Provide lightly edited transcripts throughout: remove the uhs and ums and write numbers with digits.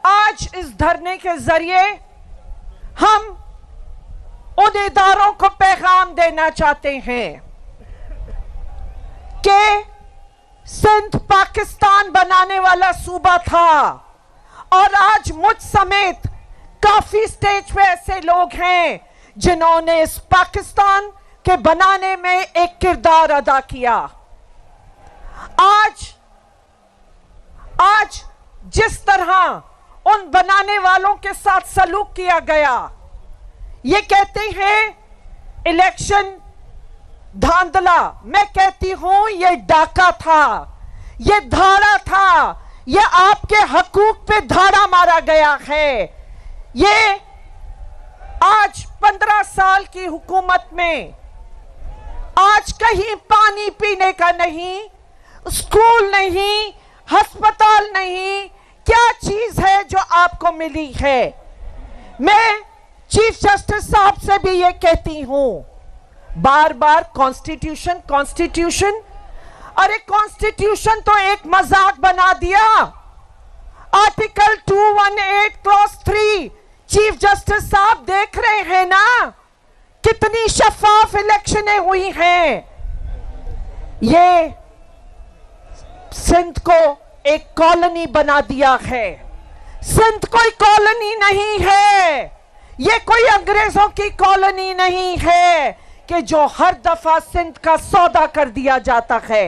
آج اس دھرنے کے ذریعے ہم ان اداروں کو پیغام دینا چاہتے ہیں کہ سندھ پاکستان بنانے والا صوبہ تھا، اور آج مجھ سمیت کافی سٹیج پہ ایسے لوگ ہیں جنہوں نے اس پاکستان کے بنانے میں ایک کردار ادا کیا۔ آج جس طرح ان بنانے والوں کے ساتھ سلوک کیا گیا، یہ کہتے ہیں الیکشن دھاندلا، میں کہتی ہوں یہ ڈاکہ تھا، یہ دھاڑا تھا، یہ آپ کے حقوق پہ دھاڑا مارا گیا ہے۔ یہ آج 15 سال کی حکومت میں آج کہیں پانی پینے کا نہیں، اسکول نہیں، ہسپتال نہیں، کیا چیز ہے جو آپ کو ملی ہے؟ میں چیف جسٹس صاحب سے بھی یہ کہتی ہوں، بار بار کانسٹیٹیوشن، ارے کانسٹیٹیوشن تو ایک مذاق بنا دیا۔ آرٹیکل 218 کلاس 3 چیف جسٹس صاحب دیکھ رہے ہیں نا کتنی شفاف الیکشنیں ہوئی ہیں۔ یہ سندھ کو ایک کالونی بنا دیا ہے۔ سندھ کوئی کالونی نہیں ہے، یہ کوئی انگریزوں کی کالونی نہیں ہے کہ جو ہر دفعہ سندھ کا سودا کر دیا جاتا ہے۔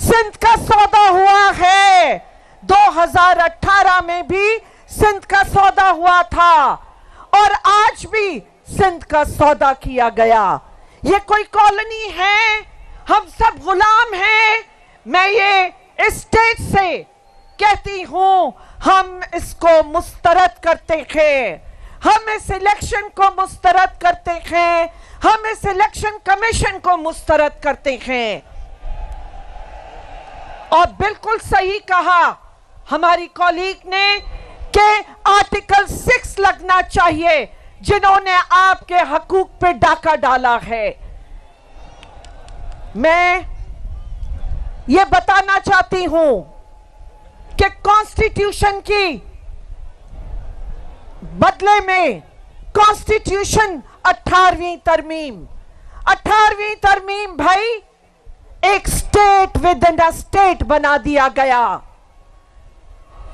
سندھ کا سودا ہوا ہے، 2018 میں بھی سندھ کا سودا ہوا تھا، اور آج بھی سندھ کا سودا کیا گیا۔ یہ کوئی کالونی ہے؟ ہم سب غلام ہیں۔ میں یہ اس اسٹیج سے کہتی ہوں، ہم اس کو مسترد کرتے ہیں، ہم اس الیکشن کو مسترد کرتے ہیں، ہم اس الیکشن کمیشن کو مسترد کرتے ہیں۔ اور بالکل صحیح کہا ہماری کولیگ نے کہ آرٹیکل 6 لگنا چاہیے جنہوں نے آپ کے حقوق پہ ڈاکہ ڈالا ہے۔ میں یہ بتانا چاہتی ہوں کہ کانسٹیٹیوشن کی بدلے میں کانسٹیٹیوشن 18ویں ترمیم بھائی ایک state with in a state بنا دیا گیا۔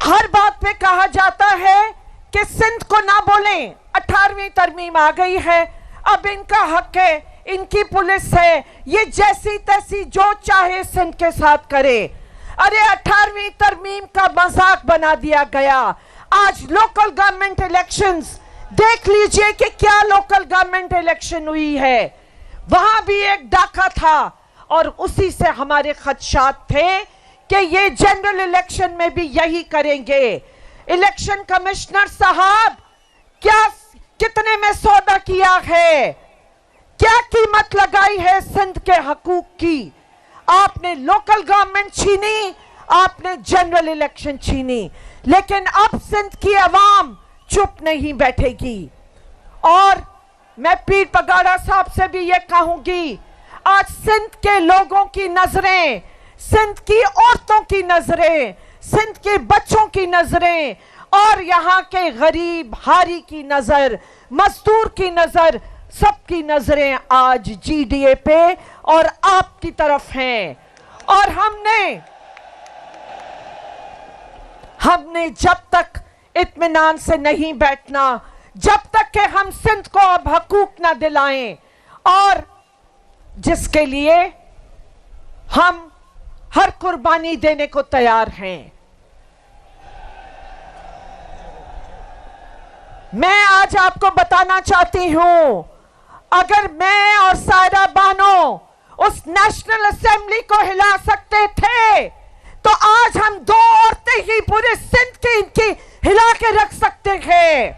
ہر بات پہ کہا جاتا ہے کہ سندھ کو نہ بولیں، 18ویں ترمیم آ گئی ہے، اب ان کا حق ہے، ان کی پولیس ہے، یہ جیسی تیسی جو چاہے سندھ کے ساتھ کرے۔ ارے 18ویں ترمیم کا مذاق بنا دیا گیا۔ آج لوکل گورنمنٹ الیکشنز دیکھ لیجئے کہ کیا لوکل گورنمنٹ الیکشن ہوئی ہے، وہاں بھی ایک ڈاکہ تھا، اور اسی سے ہمارے خدشات تھے کہ یہ جنرل الیکشن میں بھی یہی کریں گے۔ الیکشن کمشنر صاحب کتنے میں سودا کیا ہے، کیا قیمت لگائی ہے سندھ کے حقوق کی؟ آپ نے لوکل گورنمنٹ چھینی، آپ نے جنرل الیکشن چھینی، لیکن اب سندھ کی عوام چپ نہیں بیٹھے گی۔ اور میں پیر پگاڑا صاحب سے بھی یہ کہوں گی، آج سندھ کے لوگوں کی نظریں، سندھ کی عورتوں کی نظریں، سندھ کے بچوں کی نظریں، اور یہاں کے غریب ہاری کی نظر، مزدور کی نظر، سب کی نظریں آج جی ڈی اے پہ اور آپ کی طرف ہیں۔ اور ہم نے جب تک اطمینان سے نہیں بیٹھنا، جب تک کہ ہم سندھ کو اب حقوق نہ دلائیں، اور جس کے لیے ہم ہر قربانی دینے کو تیار ہیں۔ میں آج آپ کو بتانا چاہتی ہوں، اگر میں اور سائرہ بانو اس نیشنل اسمبلی کو ہلا سکتے تھے تو آج ہم 2 عورتیں ہی پورے سندھ کی ان کی ہلا کے رکھ سکتے ہیں۔